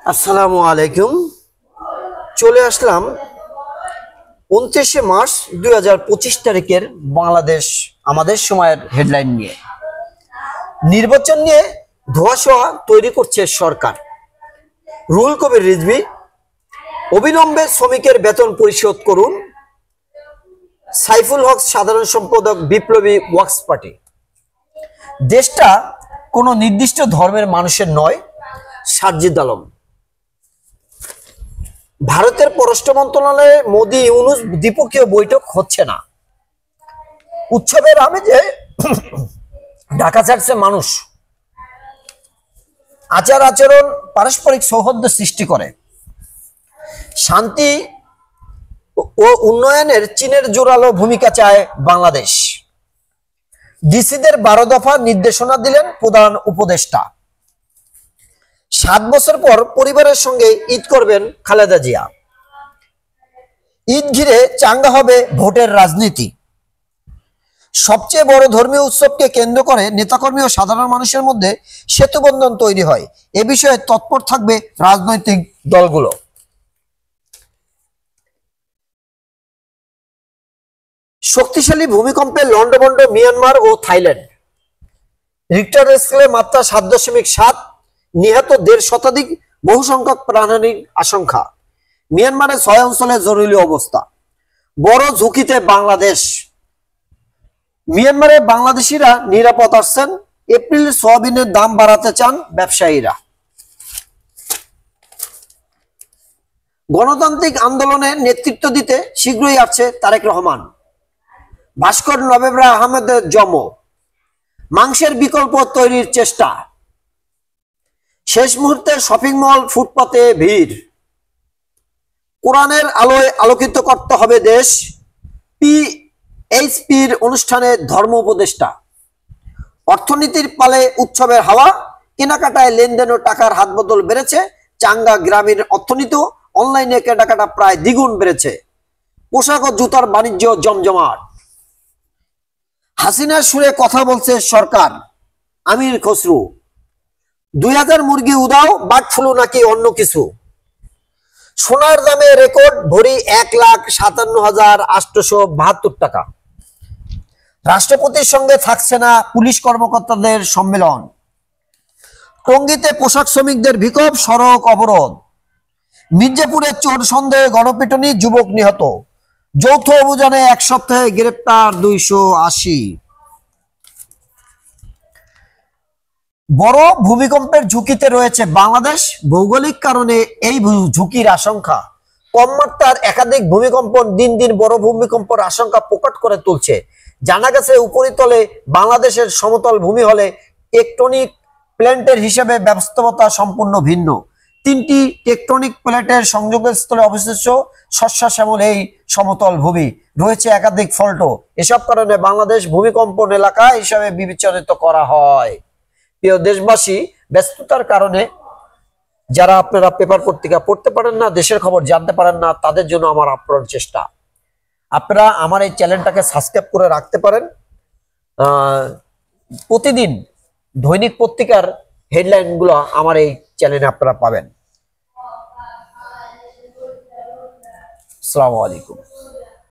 আসসালামু আলাইকুম। চলে আসলাম 29শে মার্চ 2025 তারিখের বাংলাদেশ আমাদের সময়ের হেডলাইন নিয়ে। নির্বাচন নিয়ে ধোঁয়াশোয়া তৈরি করছে সরকার। রুহুল কবির রিজভী, অবিলম্বে শ্রমিকের বেতন পরিশোধ করুন। সাইফুল হক সাধারণ সম্পাদক, বিপ্লবী ওয়ার্কস পার্টি। দেশটা কোনো নির্দিষ্ট ধর্মের মানুষের নয়। সারজিদ আলম। ভারতের পররাষ্ট্র মন্ত্রণালয়ে মোদি ইউনুস দ্বিপক্ষীয় বৈঠক হচ্ছে না। উৎসবের আমেজে ঢাকা ছাড়ছে মানুষ। আচার আচরণ পারস্পরিক সৌহার্দ্য সৃষ্টি করে। শান্তি ও উন্নয়নের চীনের জোরালো ভূমিকা চায় বাংলাদেশ। ডিসিদের 12 দফা নির্দেশনা দিলেন প্রধান উপদেষ্টা। 7 বছর পর পরিবারের সঙ্গে ঈদ করবেন খালেদা জিয়া। ঈদ ঘিরে চাঙ্গা হবে ভোটের রাজনীতি। সবচেয়ে বড় ধর্মীয় উৎসবকে কেন্দ্র করে নেতাকর্মী ও সাধারণ মানুষের মধ্যে সেতুবন্ধন তৈরি হয়। এ বিষয়ে তৎপর থাকবে রাজনৈতিক দলগুলো। শক্তিশালী ভূমিকম্পে লন্ডভন্ড মিয়ানমার ও থাইল্যান্ড। রিক্টার স্কেলে মাত্রা 7.7, নিহত 1.5 শতাধিক, বহু সংখ্যক প্রাণহানির আশঙ্কা। মিয়ানমারের 6 অঞ্চলে জরুরি অবস্থা। বড় ঝুঁকিতে বাংলাদেশ। মিয়ানমারে বাংলাদেশিরা নিরাপদ আসছেন। এপ্রিল সয়াবিনের দাম বাড়াতে চান ব্যবসায়ীরা। গণতান্ত্রিক আন্দোলনে নেতৃত্ব দিতে শীঘ্রই আসছে তারেক রহমান। ভাস্কর নবেবরা আহমেদের জন্ম। মাংসের বিকল্প তৈরির চেষ্টা। শেষ মুহূর্তে শপিং মল, ফুটপাতে ভিড়। কোরআনের আলোয় আলোকিত করতে হবে দেশ। পিএইচপির অনুষ্ঠানে ধর্ম উপদেষ্টা। অর্থনীতির পালে উৎসবের হাওয়া। কেনাকাটায় লেনদেন ও টাকার হাত বদল বেড়েছে। চাঙ্গা গ্রামীণ অর্থনীতি। অনলাইনে কেনাকাটা প্রায় দ্বিগুণ বেড়েছে। পোশাক ও জুতার বাণিজ্য জমজমাট। হাসিনার সুরে কথা বলছে সরকার। আমির খসরু। 2000 মুরগি উদাও, বার্ড ফ্লু নাকি অন্য কিছু। সোনার দামে রেকর্ড, ভরি 1,57,872 টাকা। রাষ্ট্রপতির সঙ্গে থাকছে না পুলিশ কর্মকর্তাদের সম্মেলন। টঙ্গীতে পোশাক শ্রমিকদের বিক্ষোভ, সড়ক অবরোধ। মির্জাপুরের চোর সন্দেহে গণপিটুনি, যুবক নিহত। যৌথ অভিযানে 1 সপ্তাহে গ্রেপ্তার 280। বড় ভূমিকম্পের ঝুঁকিতে রয়েছে বাংলাদেশ। ভৌগোলিক কারণে এই ঝুঁকির আশঙ্কা। কম মাত্রার একাধিক ভূমিকম্প দিন দিন বড় ভূমিকম্পের আশঙ্কা প্রকট করে তুলছে। জানা গেছে, উপরিতলে বাংলাদেশের সমতল ভূমি হলে টেকটনিক প্লেটের হিসেবে ব্যবস্থাপনা সম্পূর্ণ ভিন্ন। 3টি টেকটনিক প্লেটের সংযোগস্থলে অবস্থিত শস্য শ্যামল এই সমতল ভূমি রয়েছে একাধিক ফল্টও। এসব কারণে বাংলাদেশ ভূমিকম্পন এলাকা হিসাবে বিবেচিত করা হয়। প্রিয় দেশবাসী, ব্যস্ততার কারণে যারা আপনারা পেপার পত্রিকা পড়তে পারেন না, দেশের খবর জানতে পারেন না, তাদের জন্য আমার আপ্রাণ চেষ্টা। আপনারা আমার এই চ্যানেলটাকে সাবস্ক্রাইব করে রাখতে পারেন। প্রতিদিন দৈনিক পত্রিকার হেডলাইনগুলো আমার এই চ্যানেলে আপনারা পাবেন। আসসালামু আলাইকুম।